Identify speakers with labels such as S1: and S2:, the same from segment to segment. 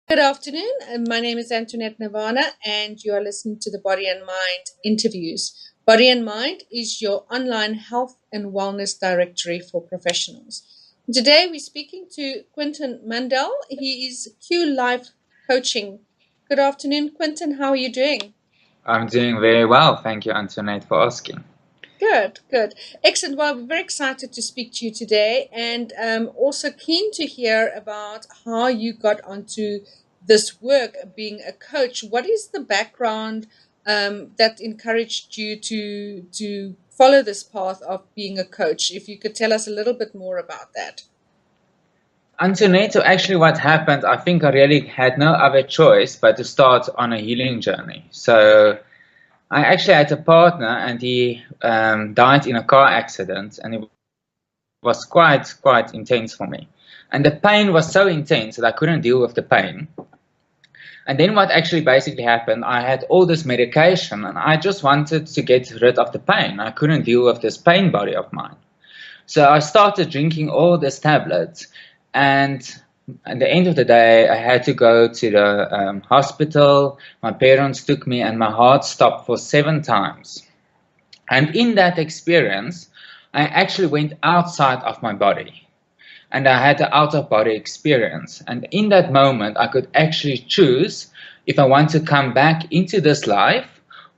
S1: Good afternoon. My name is Antoinette Nirvana, and you are listening to the Body and Mind interviews. Body and Mind is your online health and wellness directory for professionals. Today, we're speaking to Quinton Mundell. He is Q Life Coaching. Good afternoon, Quinton. How are you doing?
S2: I'm doing very well. Thank you, Antoinette, for asking.
S1: Good, good. Excellent. Well, we're very excited to speak to you today and also keen to hear about how you got onto this work of being a coach. What is the background that encouraged you to follow this path of being a coach? If you could tell us a little bit more about that.
S2: Antoinette, so actually what happened, I think I really had no other choice but to start on a healing journey. So I actually had a partner and he died in a car accident, and it was quite intense for me. And the pain was so intense that I couldn't deal with the pain. And then what actually basically happened, I had all this medication and I just wanted to get rid of the pain. I couldn't deal with this pain body of mine. So I started drinking all these tablets, and at the end of the day, I had to go to the hospital. My parents took me, and my heart stopped for 7 times. And in that experience, I actually went outside of my body, and I had an out of body experience. And in that moment, I could actually choose if I want to come back into this life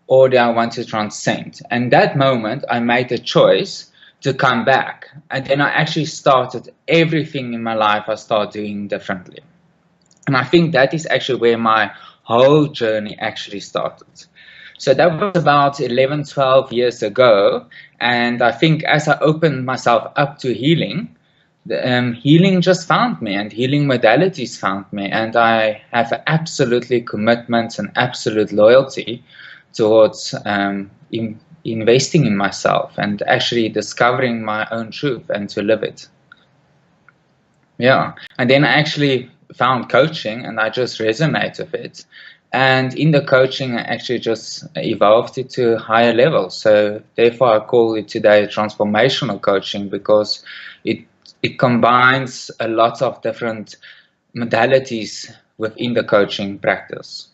S2: or do I want to transcend. And that moment, I made a choice to come back. And then I actually started everything in my life I started doing differently. And I think that is actually where my whole journey actually started. So that was about 11, 12 years ago. And I think as I opened myself up to healing, healing just found me, and healing modalities found me, and I have absolutely commitment and absolute loyalty towards investing in myself and actually discovering my own truth and to live it. Yeah, and then I actually found coaching and I just resonate with it. And in the coaching, I actually just evolved it to higher levels. So therefore, I call it today transformational coaching, because it it combines a lot of different modalities within the coaching practice.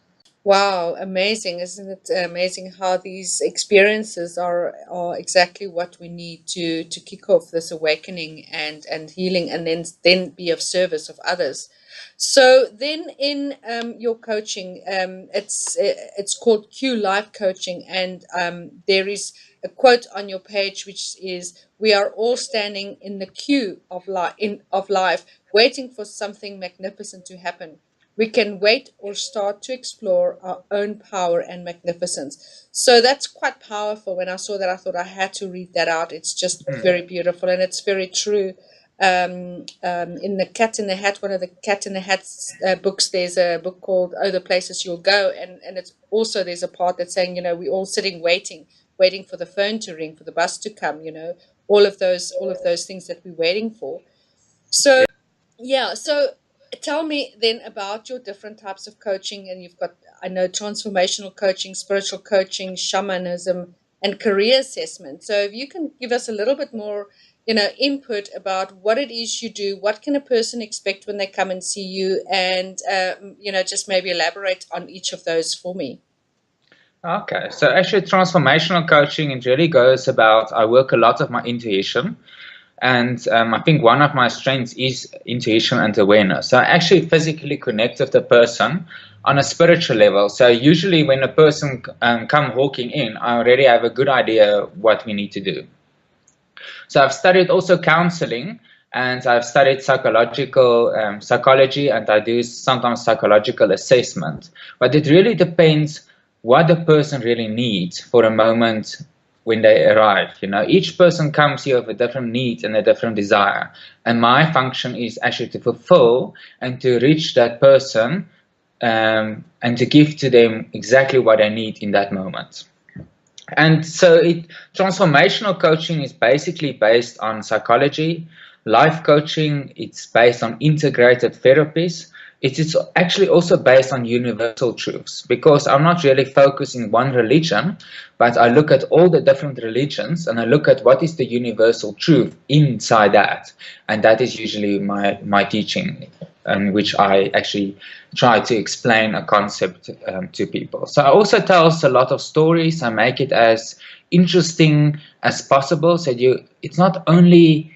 S1: Wow, amazing. Isn't it amazing how these experiences are exactly what we need to kick off this awakening and healing and then be of service of others. So then in your coaching, it's called Q Life Coaching, and there is a quote on your page which is, "We are all standing in the queue of life, waiting for something magnificent to happen. We can wait or start to explore our own power and magnificence." So that's quite powerful. When I saw that, I thought I had to read that out. It's just very beautiful and it's very true. In the Cat in the Hat, one of the Cat in the Hat's books, there's a book called "Oh, the Places You'll Go," and it's also there's a part that's saying, we're all sitting waiting for the phone to ring, for the bus to come. All of those things that we're waiting for. So yeah. So tell me then about your different types of coaching. And you've got, I know, transformational coaching, spiritual coaching, shamanism, and career assessment. So if you can give us a little bit more, input about what it is you do, what can a person expect when they come and see you, and, just maybe elaborate on each of those for me.
S2: Okay, so actually, transformational coaching, it really goes about, I work a lot of my intuition. And I think one of my strengths is intuition and awareness. So I actually physically connect with the person on a spiritual level. So usually when a person come walking in, I already have a good idea what we need to do. So I've studied also counseling, and I've studied psychological psychology, and I do sometimes psychological assessment. But it really depends what the person really needs for a moment when they arrive. Each person comes here with a different need and a different desire. And my function is actually to fulfill and to reach that person, and to give to them exactly what they need in that moment. And so transformational coaching is basically based on psychology. Life coaching, it's based on integrated therapies. it is actually also based on universal truths, because I'm not really focusing on one religion, but I look at all the different religions and I look at what is the universal truth inside that. And that is usually my teaching, in which I actually try to explain a concept to people. So I also tell a lot of stories. I make it as interesting as possible, so it's not only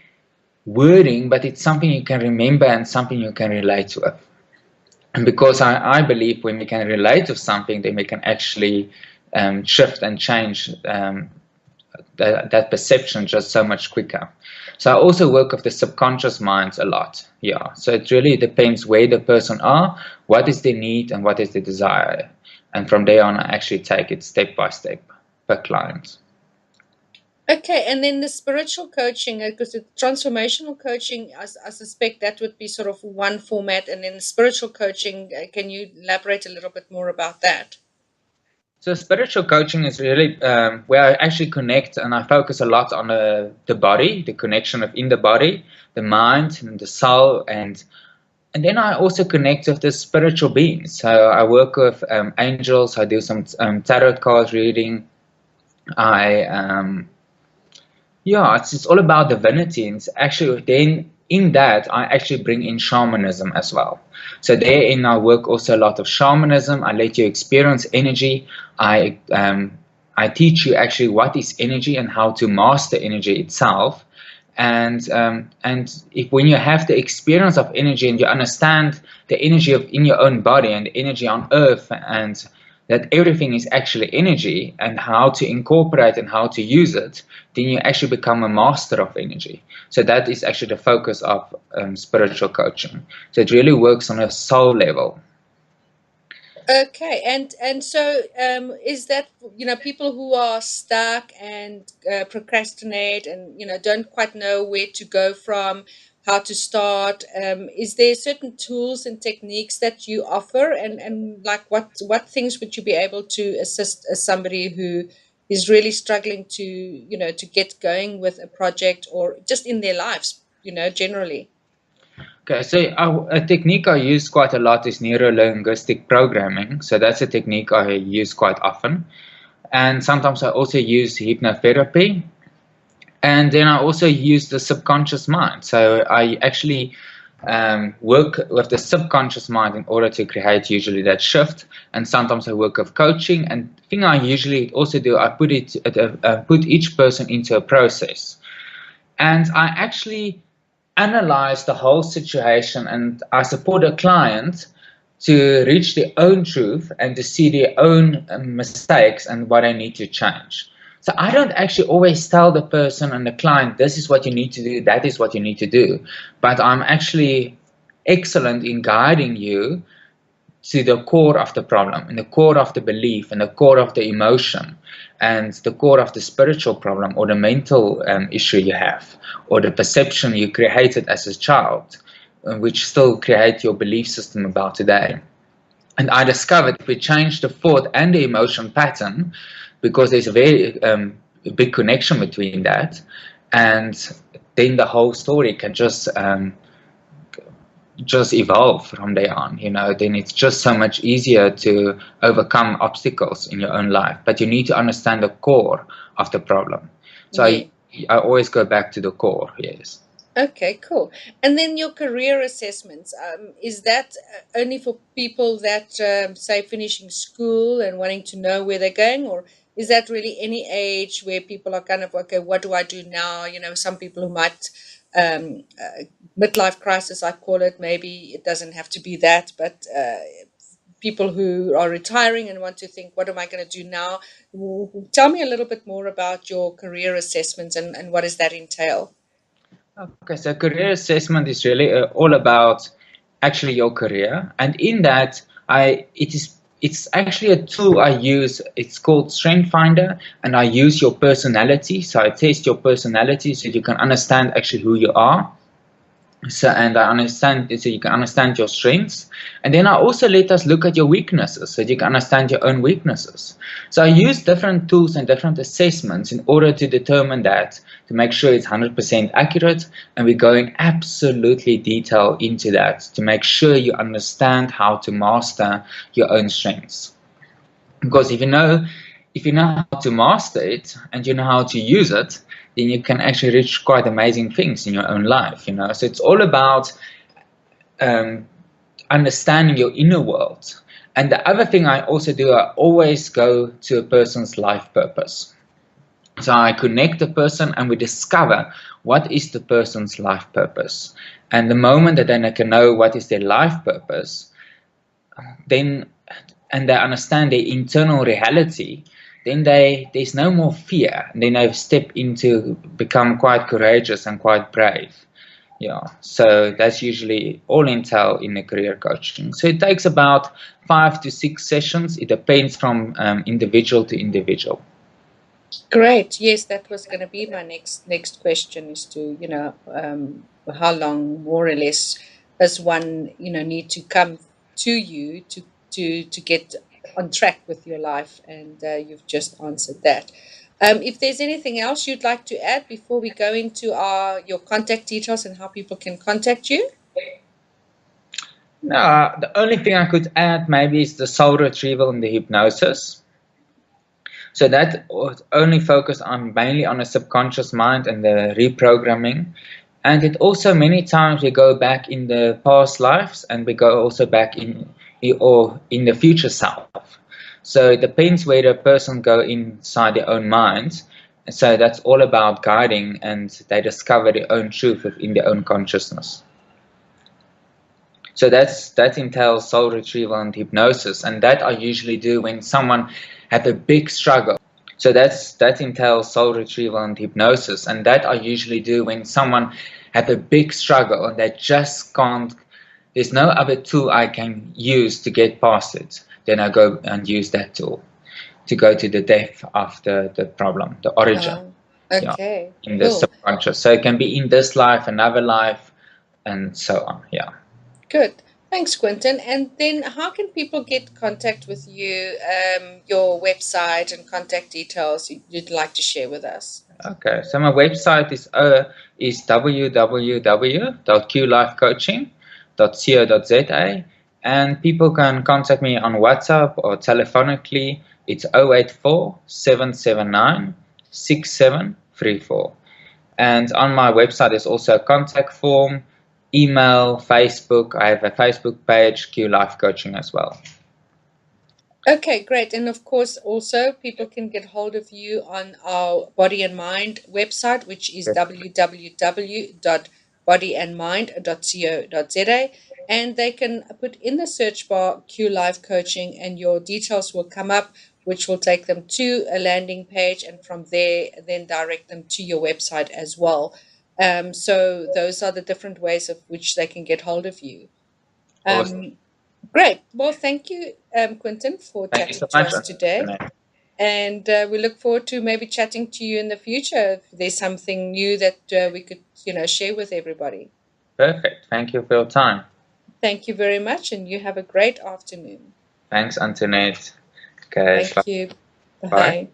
S2: wording, but it's something you can remember and something you can relate with. And because I believe when we can relate to something, then we can actually shift and change that perception just so much quicker. So I also work with the subconscious mind a lot. Yeah. So it really depends where the person are, what is their need, and what is their desire. And from there on, I actually take it step by step per client.
S1: Okay, and then the spiritual coaching, because the transformational coaching, I suspect that would be sort of one format, and then the spiritual coaching, can you elaborate a little bit more about that?
S2: So spiritual coaching is really where I actually connect, and I focus a lot on the body, the connection of in the body, the mind, and the soul, and then I also connect with the spiritual beings. So I work with angels. I do some tarot card reading. I Yeah, it's all about divinity, and it's actually then in that I actually bring in shamanism as well. So therein I work also a lot of shamanism. I let you experience energy. I teach you actually what is energy and how to master energy itself. And if when you have the experience of energy and you understand the energy of in your own body and the energy on earth, and that everything is actually energy, and how to incorporate and how to use it, then you actually become a master of energy. So that is actually the focus of spiritual coaching. So it really works on a soul level.
S1: Okay, and so is that, people who are stuck and procrastinate and don't quite know where to go from, how to start? Is there certain tools and techniques that you offer, and like what things would you be able to assist somebody who is really struggling to to get going with a project or just in their lives, generally?
S2: Okay, so a technique I use quite a lot is neuro-linguistic programming. So that's a technique I use quite often. And sometimes I also use hypnotherapy. And then I also use the subconscious mind. So I actually work with the subconscious mind in order to create usually that shift. And sometimes I work with coaching. And the thing I usually also do, I put each person into a process. And I actually analyze the whole situation, and I support a client to reach their own truth and to see their own mistakes and what I need to change. So I don't actually always tell the person and the client, this is what you need to do, that is what you need to do. But I'm actually excellent in guiding you to the core of the problem, and the core of the belief, and the core of the emotion, and the core of the spiritual problem or the mental issue you have, or the perception you created as a child, which still create your belief system about today. And I discovered if we change the thought and the emotion pattern, because there's a very big connection between that, and then the whole story can just evolve from there on, then it's just so much easier to overcome obstacles in your own life. But you need to understand the core of the problem. So
S1: Yeah.
S2: I always go back to the core, yes.
S1: Okay, cool. And then your career assessments, is that only for people that, say, finishing school and wanting to know where they're going, or is that really any age where people are kind of, okay, what do I do now? Some people who might, midlife crisis, I call it, maybe it doesn't have to be that, but people who are retiring and want to think, what am I going to do now? Tell me a little bit more about your career assessments and what does that entail?
S2: Okay, so career assessment is really all about actually your career, and in that, it's actually a tool I use. It's called Strength Finder, and I use your personality. So I test your personality so you can understand actually who you are. So, and I understand, so you can understand your strengths. And then I also let us look at your weaknesses so you can understand your own weaknesses. So I use different tools and different assessments in order to determine that, to make sure it's 100% accurate. And we go in absolutely detail into that to make sure you understand how to master your own strengths. Because if you know how to master it and you know how to use it, then you can actually reach quite amazing things in your own life. So it's all about um, understanding your inner world. And the other thing I also do, I always go to a person's life purpose. So I connect the person and we discover what is the person's life purpose. And the moment that then I can know what is their life purpose, then and they understand their internal reality, then there's no more fear. Then they step into become quite courageous and quite brave. Yeah, so that's usually all entail in the career coaching. So it takes about 5 to 6 sessions. It depends from individual to individual.
S1: Great. Yes, that was going to be my next question is to, how long more or less does one, need to come to you to get on track with your life? And you've just answered that. If there's anything else you'd like to add before we go into your contact details and how people can contact you?
S2: The only thing I could add maybe is the soul retrieval and the hypnosis. So that only focus on mainly on the subconscious mind and the reprogramming. And it also many times we go back in the past lives and we go also back in the future self. So it depends where the person go inside their own minds. So that's all about guiding and they discover their own truth within their own consciousness. So that entails soul retrieval and hypnosis, and that I usually do when someone had a big struggle. So that entails soul retrieval and hypnosis, and that I usually do when someone had a big struggle and they just can't. There's no other tool I can use to get past it. Then I go and use that tool to go to the depth of the problem, the origin.
S1: Okay,
S2: In the
S1: cool.
S2: subconscious. So it can be in this life, another life, and so on. Yeah.
S1: Good. Thanks, Quinton. And then how can people get contact with you, your website and contact details you'd like to share with us?
S2: Okay, so my website is www.qlifecoaching.co.za, and people can contact me on WhatsApp or telephonically. It's 084 779 6734. And on my website there's also a contact form, email, Facebook. I have a Facebook page, Q Life Coaching as well.
S1: Okay, great. And of course, also people can get hold of you on our Body and Mind website, which is www.bodyandmind.co.za. And they can put in the search bar Q Life Coaching, and your details will come up, which will take them to a landing page. And from there, then direct them to your website as well. So those are the different ways of which they can get hold of you.
S2: Awesome.
S1: Great. Well, thank you, Quinton, for
S2: Thank you
S1: chatting
S2: so
S1: to
S2: much.
S1: us today. And we look forward to maybe chatting to you in the future if there's something new that we could, share with everybody.
S2: Perfect. Thank you for your time.
S1: Thank you very much, and you have a great afternoon.
S2: Thanks, Antoinette. Okay,
S1: Thank you.
S2: bye.
S1: Bye.